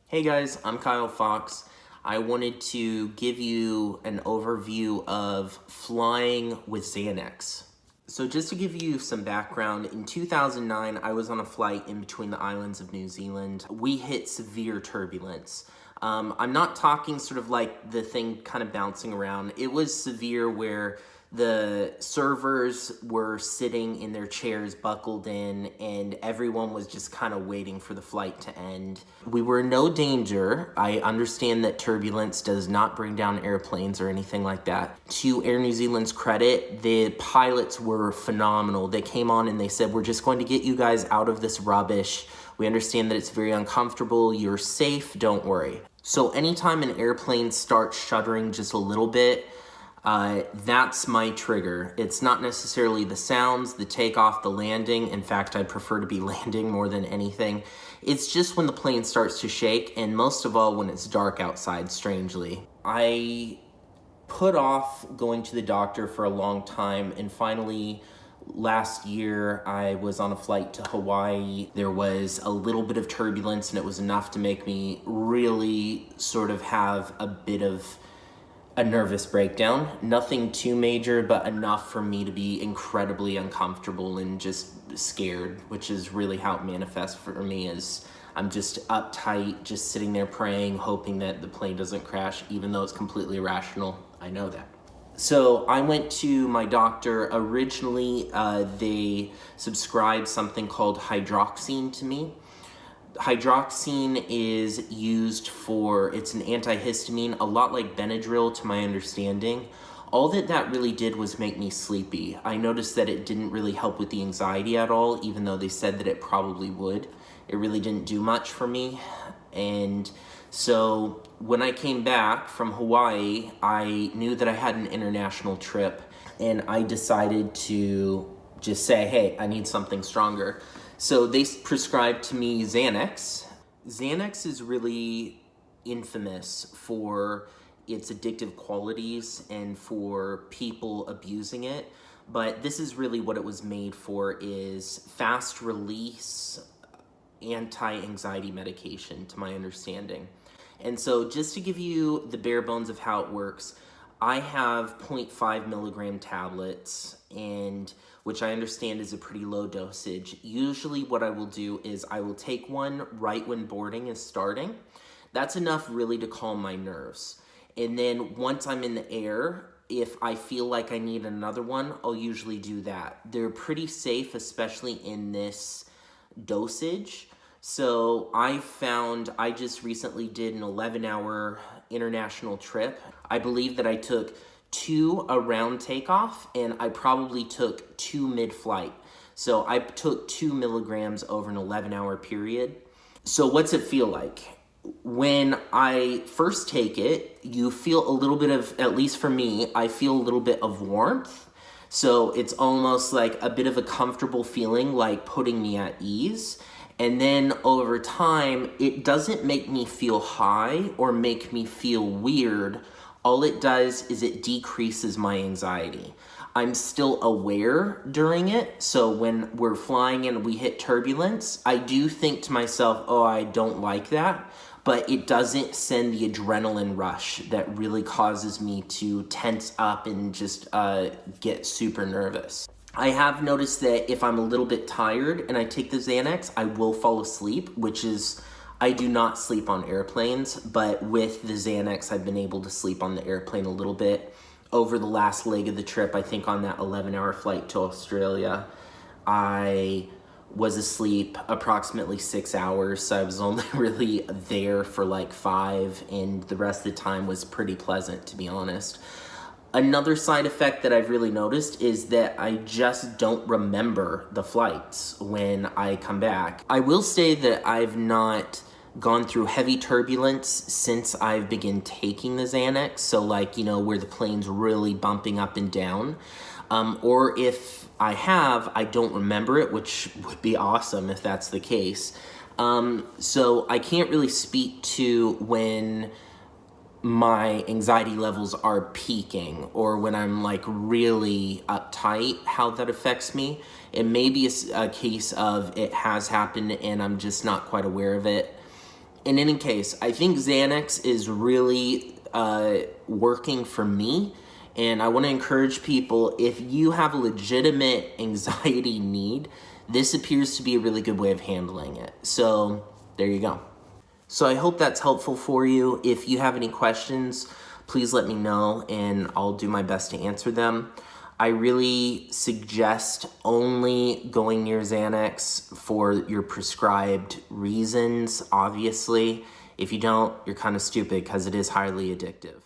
Hey guys, I'm Kyle Fox. I wanted to give you an overview of flying with Xanax. So just to give you some background, in 2009, I was on a flight in between the islands of New Zealand. We hit severe turbulence. I'm not talking sort of like the thing kind of bouncing around. It was severe where the servers were sitting in their chairs buckled in and everyone was just kind of waiting for the flight to end. We were in no danger. I understand that turbulence does not bring down airplanes or anything like that. To Air New Zealand's credit, the pilots were phenomenal. They came on and they said, "We're just going to get you guys out of this rubbish. We understand that it's very uncomfortable. You're safe, don't worry." So anytime an airplane starts shuddering just a little bit, that's my trigger. It's not necessarily the sounds, the takeoff, the landing. In fact, I prefer to be landing more than anything. It's just when the plane starts to shake, and most of all when it's dark outside, strangely. I put off going to the doctor for a long time, and finally last year I was on a flight to Hawaii. There was a little bit of turbulence, and it was enough to make me really sort of have a bit of a nervous breakdown. Nothing too major, but enough for me to be incredibly uncomfortable and just scared, which is really how it manifests for me. Is I'm just uptight, just sitting there praying, hoping that the plane doesn't crash, even though it's completely irrational. I know that. So I went to my doctor. Originally, they subscribed something called Hydroxine to me. Hydroxine is used for, it's an antihistamine, a lot like Benadryl to my understanding. All that really did was make me sleepy. I noticed that it didn't really help with the anxiety at all, even though they said that it probably would. It really didn't do much for me. And so when I came back from Hawaii, I knew that I had an international trip, and I decided to just say, hey, I need something stronger. So they prescribed to me Xanax. Xanax is really infamous for its addictive qualities and for people abusing it. But this is really what it was made for, is fast release anti-anxiety medication, to my understanding. And so just to give you the bare bones of how it works, I have 0.5 milligram tablets, and which I understand is a pretty low dosage. Usually what I will do is I will take one right when boarding is starting. That's enough really to calm my nerves. And then once I'm in the air, if I feel like I need another one, I'll usually do that. They're pretty safe, especially in this dosage. So I found, I just recently did an 11-hour international trip. I believe that I took 2 around takeoff, and I probably took 2 mid-flight. So I took 2 milligrams over an 11-hour period. So what's it feel like? When I first take it, you feel a little bit of, at least for me, I feel a little bit of warmth. So it's almost like a bit of a comfortable feeling, like putting me at ease. And then over time, it doesn't make me feel high or make me feel weird. All it does is it decreases my anxiety. I'm still aware during it, so when we're flying and we hit turbulence, I do think to myself, oh, I don't like that, but it doesn't send the adrenaline rush that really causes me to tense up and just get super nervous. I have noticed that if I'm a little bit tired and I take the Xanax, I will fall asleep, which is, I do not sleep on airplanes, but with the Xanax, I've been able to sleep on the airplane a little bit. Over the last leg of the trip, I think on that 11-hour flight to Australia, I was asleep approximately 6 hours, so I was only really there for like 5, and the rest of the time was pretty pleasant, to be honest. Another side effect that I've really noticed is that I just don't remember the flights when I come back. I will say that I've not gone through heavy turbulence since I've begun taking the Xanax, so like, you know, where the plane's really bumping up and down. Or if I have, I don't remember it, which would be awesome if that's the case. So I can't really speak to when my anxiety levels are peaking or when I'm like really uptight, how that affects me. It may be a case of it has happened and I'm just not quite aware of it. In any case, I think Xanax is really working for me. And I want to encourage people, if you have a legitimate anxiety need, this appears to be a really good way of handling it. So there you go. So I hope that's helpful for you. If you have any questions, please let me know and I'll do my best to answer them. I really suggest only going near Xanax for your prescribed reasons, obviously. If you don't, you're kind of stupid because it is highly addictive.